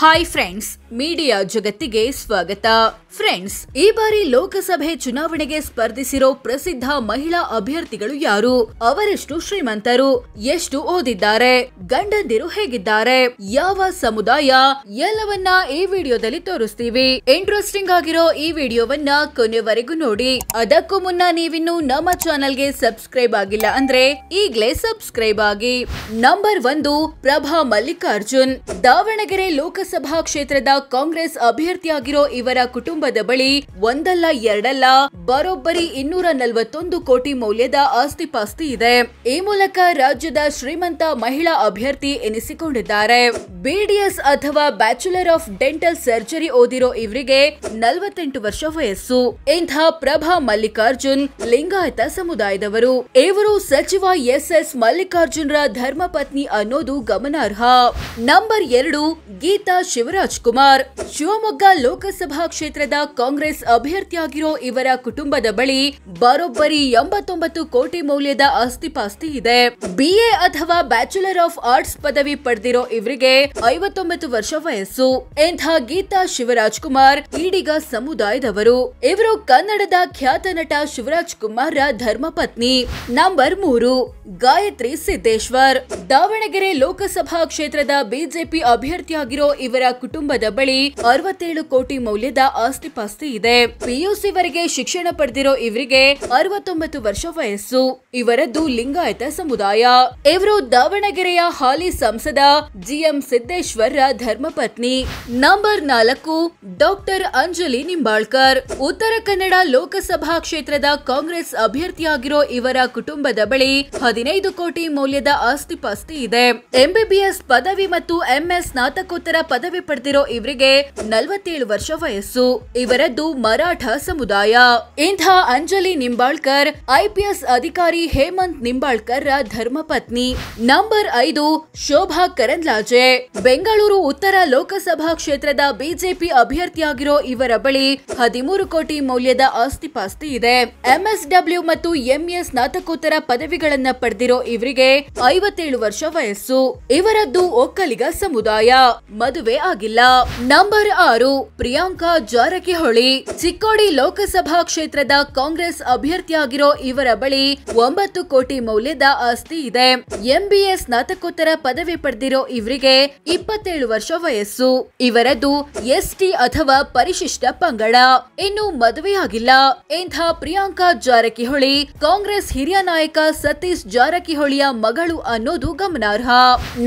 Hi friends, media ಜಗತ್ತಿಗೆ ಸ್ವಾಗತ. Friends, ಈ ಬಾರಿ ಲೋಕಸಭೆ ಚುನಾವಣೆಗೆ ಸ್ಪರ್ಧಿಸಿರೋ ಪ್ರಸಿದ್ಧ ಮಹಿಳಾ ಅಭ್ಯರ್ಥಿಗಳು ಯಾರು? ಅವರೆಷ್ಟು ಶ್ರೀಮಂತರು? ಎಷ್ಟು ಓದಿದ್ದಾರೆ? ಗಂಡಂದಿರು ಹೇಗಿದ್ದಾರೆ? ಯಾವ ಸಮುದಾಯ? ಎಲ್ಲವನ್ನ ಈ ವಿಡಿಯೋದಲ್ಲಿ ತೋರಿಸ್ತೀವಿ. ಇಂಟ್ರೆಸ್ಟಿಂಗ್ ಆಗಿರೋ ಈ ವಿಡಿಯೋವನ್ನ ಕೊನೆವರೆಗೂ ನೋಡಿ. ಅದಕ್ಕೂ ಮುನ್ನ ನೀವಿನ್ನು ನಮ್ಮ ಚಾನೆಲ್ಗೆ ಸಬ್ಸ್ಕ್ರೈಬ್ ಆಗಿಲ್ಲ ಅಂದ್ರೆ ಈಗ್ಲೇ ಸಬ್ಸ್ಕ್ರೈಬ್ ಆಗಿ. ನಂಬರ್ 1, ಪ್ರಭಾ ಮಲ್ಲಿಕಾರ್ಜುನ್. ದಾವಣಗೆರೆ ಲೋಕಸಭಾ ಕ್ಷೇತ್ರದ ಕಾಂಗ್ರೆಸ್ ಅಭ್ಯರ್ಥಿಯಾಗಿರೋ ಇವರ ಕುಟುಂಬದ ಬಳಿ ಒಂದಲ್ಲ ಎರಡಲ್ಲ ಬರೋಬ್ಬರಿ 241 ಕೋಟಿ ಮೌಲ್ಯದ ಆಸ್ತಿಪಾಸ್ತಿ ಇದೆ. ಈ ಮೂಲಕ ರಾಜ್ಯದ ಶ್ರೀಮಂತ ಮಹಿಳಾ ಅಭ್ಯರ್ಥಿ ಎನಿಸಿಕೊಂಡಿದ್ದಾರೆ. ಬಿಡಿಎಸ್ ಅಥವಾ ಬ್ಯಾಚುಲರ್ ಆಫ್ ಡೆಂಟಲ್ ಸರ್ಜರಿ ಓದಿರೋ ಇವರಿಗೆ 48 ವರ್ಷ ವಯಸ್ಸು. ಇಂಥ ಪ್ರಭಾ ಮಲ್ಲಿಕಾರ್ಜುನ್ ಲಿಂಗಾಯತ ಸಮುದಾಯದವರು. ಇವರು ಸಚಿವ ಎಸ್ ಮಲ್ಲಿಕಾರ್ಜುನ್ರ ಧರ್ಮಪತ್ನಿ ಅನ್ನೋದು ಗಮನಾರ್ಹ. ನಂಬರ್ 2, ಗೀತಾ ಶಿವರಾಜ್ ಕುಮಾರ್. ಶಿವಮೊಗ್ಗ ಲೋಕಸಭಾ ಕ್ಷೇತ್ರದ ಕಾಂಗ್ರೆಸ್ ಅಭ್ಯರ್ಥಿಯಾಗಿರೋ ಇವರ ಕುಟುಂಬದ ಬಳಿ ಬರೋಬ್ಬರಿ 89 ಕೋಟಿ ಮೌಲ್ಯದ ಆಸ್ತಿಪಾಸ್ತಿ ಇದೆ. ಬಿಎ ಅಥವಾ ಬ್ಯಾಚುಲರ್ ಆಫ್ ಆರ್ಟ್ಸ್ ಪದವಿ ಪಡೆದಿರೋ ಇವರಿಗೆ 59 ವರ್ಷ ವಯಸ್ಸು. ಇಂಥ ಗೀತಾ ಶಿವರಾಜ್ ಕುಮಾರ್ ಈಡಿಗ ಸಮುದಾಯದವರು. ಇವರು ಕನ್ನಡದ ಖ್ಯಾತ ನಟ ಶಿವರಾಜ್ ಕುಮಾರ್ ಧರ್ಮಪತ್ನಿ. ನಂಬರ್ 3, ಗಾಯತ್ರಿ ಸಿದ್ದೇಶ್ವರ್. ದಾವಣಗೆರೆ ಲೋಕಸಭಾ ಕ್ಷೇತ್ರದ ಬಿಜೆಪಿ ಅಭ್ಯರ್ಥಿಯಾಗಿರೋ ಇವರ ಕುಟುಂಬದ ಬಳಿ 67 ಕೋಟಿ ಮೌಲ್ಯದ ಆಸ್ತಿಪಾಸ್ತಿ ಇದೆ. ಪಿಯುಸಿ ವರೆಗೆ ಶಿಕ್ಷಣ ಪಡೆದಿರೋ ಇವರಿಗೆ 69 ವರ್ಷ ವಯಸ್ಸು. ಇವರದ್ದು ಲಿಂಗಾಯತ ಸಮುದಾಯ. ಇವರು ದಾವಣಗೆರೆಯ ಹಾಲಿ ಸಂಸದ ಜಿಎಂ ಸಿದ್ದೇಶ್ವರ ಧರ್ಮಪತ್ನಿ. Number 4, doctor Anjali Nimbalkar. ಉತ್ತರ ಕನ್ನಡ ಲೋಕಸಭಾ ಕ್ಷೇತ್ರದ ಕಾಂಗ್ರೆಸ್ ಅಭ್ಯರ್ಥಿಯಾಗಿರೋ ಇವರ ಕುಟುಂಬದ ಬಳಿ 15 ಕೋಟಿ ಮೌಲ್ಯದ ಆಸ್ತಿಪಾಸ್ತಿ ಇದೆ. ಎಂಬಿಬಿಎಸ್ ಪದವಿ ಮತ್ತು ಎಂಎಸ್ ಸ್ನಾತಕೋತ್ತರ ಪದವಿ ಪಡೆದಿರೋ ಇವರಿಗೆ 47 ವರ್ಷ ವಯಸ್ಸು. ಇವರದ್ದು ಮರಾಠ ಸಮುದಾಯ. ಇಂಥ ಅಂಜಲಿ ನಿಂಬಾಳ್ಕರ್ ಐಪಿಎಸ್ ಅಧಿಕಾರಿ ಹೇಮಂತ್ ನಿಂಬಾಳ್ಕರ್ ಧರ್ಮಪತ್ನಿ. ನಂಬರ್ 5, ಶೋಭಾ ಕರಂದ್ಲಾಜೆ. ಬೆಂಗಳೂರು ಉತ್ತರ ಲೋಕಸಭಾ ಕ್ಷೇತ್ರದ ಬಿಜೆಪಿ ಅಭ್ಯರ್ಥಿಯಾಗಿರೋ ಇವರ ಬಳಿ 13 ಕೋಟಿ ಮೌಲ್ಯದ ಆಸ್ತಿಪಾಸ್ತಿ ಇದೆ. ಎಂಎಸ್ಡಬ್ಲ್ಯೂ ಮತ್ತು ಎಂಎ ಸ್ನಾತಕೋತ್ತರ ಪದವಿಗಳನ್ನ ಪಡೆದಿರೋ ಇವರಿಗೆ 57 ವರ್ಷ ವಯಸ್ಸು. ಇವರದ್ದು ಒಕ್ಕಲಿಗ ಸಮುದಾಯ. ಮದುವೆ ಆಗಿಲ್ಲ. ನಂಬರ್ 6, ಪ್ರಿಯಾಂಕಾ ಜಾರಕಿಹೊಳಿ. ಚಿಕ್ಕೋಡಿ ಲೋಕಸಭಾ ಕ್ಷೇತ್ರದ ಕಾಂಗ್ರೆಸ್ ಅಭ್ಯರ್ಥಿಯಾಗಿರೋ ಇವರ ಬಳಿ 9 ಕೋಟಿ ಮೌಲ್ಯದ ಆಸ್ತಿ ಇದೆ. ಎಂಬಿಎ ಸ್ನಾತಕೋತ್ತರ ಪದವಿ ಪಡೆದಿರೋ ಇವರಿಗೆ 27 ವರ್ಷ ವಯಸ್ಸು. ಇವರದ್ದು ಎಸ್ಟಿ ಅಥವಾ ಪರಿಶಿಷ್ಟ ಪಂಗಡ. ಇನ್ನು ಮದುವೆಯಾಗಿಲ್ಲ. ಇಂಥ ಪ್ರಿಯಾಂಕಾ ಜಾರಕಿಹೊಳಿ ಕಾಂಗ್ರೆಸ್ ಹಿರಿಯ ನಾಯಕ ಸತೀಶ್ ಜಾರಕಿಹೊಳಿಯ ಮಗಳು ಅನ್ನೋದು ಗಮನಾರ್ಹ.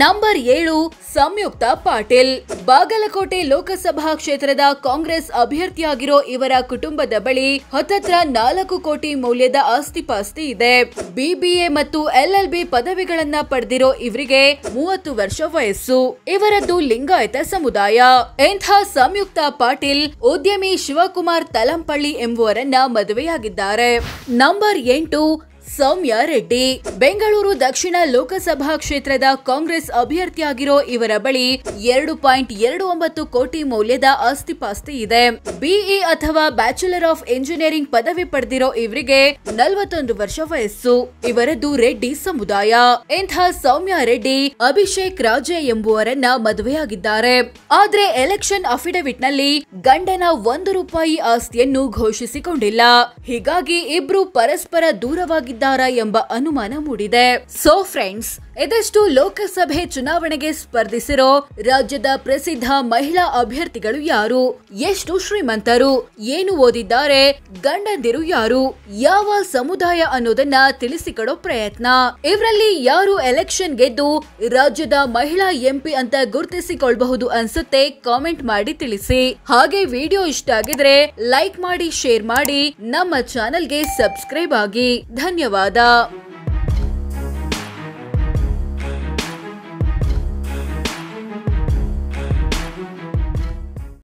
ನಂಬರ್ 7, ಸಂಯುಕ್ತ ಪಾಟೀಲ್. ಬಾಗಲಕೋಟೆ ಲೋಕಸಭಾ ಕ್ಷೇತ್ರದ ಕಾಂಗ್ರೆಸ್ ಅಭ್ಯರ್ಥಿಯಾಗಿರೋ ಇವರ ಕುಟುಂಬದ ಬಳಿ ಹತ್ತತ್ರ 4 ಕೋಟಿ ಮೌಲ್ಯದ ಆಸ್ತಿಪಾಸ್ತಿ ಇದೆ. ಬಿಬಿಎ ಮತ್ತು ಎಲ್ಎಲ್ಬಿ ಪದವಿಗಳನ್ನ ಪಡೆದಿರೋ ಇವರಿಗೆ 30 ವರ್ಷ ವಯಸ್ಸು. ಇವರದ್ದು ಲಿಂಗಾಯತ ಸಮುದಾಯ. ಇಂಥ ಸಂಯುಕ್ತ ಪಾಟೀಲ್ ಉದ್ಯಮಿ ಶಿವಕುಮಾರ್ ತಲಂಪಳ್ಳಿ ಎಂಬುವರನ್ನ ಮದುವೆಯಾಗಿದ್ದಾರೆ. ನಂಬರ್ 8, ಸೌಮ್ಯ ರೆಡ್ಡಿ. ಬೆಂಗಳೂರು ದಕ್ಷಿಣ ಲೋಕಸಭಾ ಕ್ಷೇತ್ರದ ಕಾಂಗ್ರೆಸ್ ಅಭ್ಯರ್ಥಿಯಾಗಿರೋ ಇವರ ಬಳಿ 2.29 ಕೋಟಿ ಮೌಲ್ಯದ ಆಸ್ತಿಪಾಸ್ತಿ ಇದೆ. ಬಿಇ ಅಥವಾ ಬ್ಯಾಚುಲರ್ ಆಫ್ ಇಂಜಿನಿಯರಿಂಗ್ ಪದವಿ ಪಡೆದಿರೋ ಇವರಿಗೆ 41 ವರ್ಷ ವಯಸ್ಸು. ಇವರದ್ದು ರೆಡ್ಡಿ ಸಮುದಾಯ. ಇಂಥ ಸೌಮ್ಯ ರೆಡ್ಡಿ ಅಭಿಷೇಕ್ ರಾಜೆ ಎಂಬುವರನ್ನ ಮದುವೆಯಾಗಿದ್ದಾರೆ. ಆದ್ರೆ ಎಲೆಕ್ಷನ್ ಅಫಿಡವಿಟ್ ನಲ್ಲಿ ಗಂಡನ ₹1 ಆಸ್ತಿಯನ್ನು ಘೋಷಿಸಿಕೊಂಡಿಲ್ಲ. ಹೀಗಾಗಿ ಇಬ್ರು ಪರಸ್ಪರ ದೂರವಾಗಿದ್ದಾರೆ ಎಂಬ ಅನುಮಾನ ಮೂಡಿದೆ. ಸೋ ಫ್ರೆಂಡ್ಸ್, ಇದಷ್ಟು ಲೋಕಸಭೆ ಚುನಾವಣೆಗೆ ಸ್ಪರ್ಧಿಸಿರೋ ರಾಜ್ಯದ ಪ್ರಸಿದ್ಧ ಮಹಿಳಾ ಅಭ್ಯರ್ಥಿಗಳು ಯಾರು? ಎಷ್ಟು ಶ್ರೀಮಂತರು? ಏನು ಓದಿದ್ದಾರೆ? ಗಂಡಂದಿರು ಯಾರು? ಯಾವ ಸಮುದಾಯ ಅನ್ನೋದನ್ನ ತಿಳಿಸಿಕೊಡೋ ಪ್ರಯತ್ನ. ಇವರಲ್ಲಿ ಯಾರು ಎಲೆಕ್ಷನ್ ಗೆದ್ದು ರಾಜ್ಯದ ಮಹಿಳಾ ಎಂಪಿ ಅಂತ ಗುರುತಿಸಿಕೊಳ್ಳಬಹುದು ಅನ್ಸುತ್ತೆ? ಕಾಮೆಂಟ್ ಮಾಡಿ ತಿಳಿಸಿ. ಹಾಗೆ ವಿಡಿಯೋ ಇಷ್ಟ ಆಗಿದ್ರೆ ಲೈಕ್ ಮಾಡಿ, ಶೇರ್ ಮಾಡಿ, ನಮ್ಮ ಚಾನೆಲ್ಗೆ ಸಬ್ಸ್ಕ್ರೈಬ್ ಆಗಿ. ಧನ್ಯವಾದ.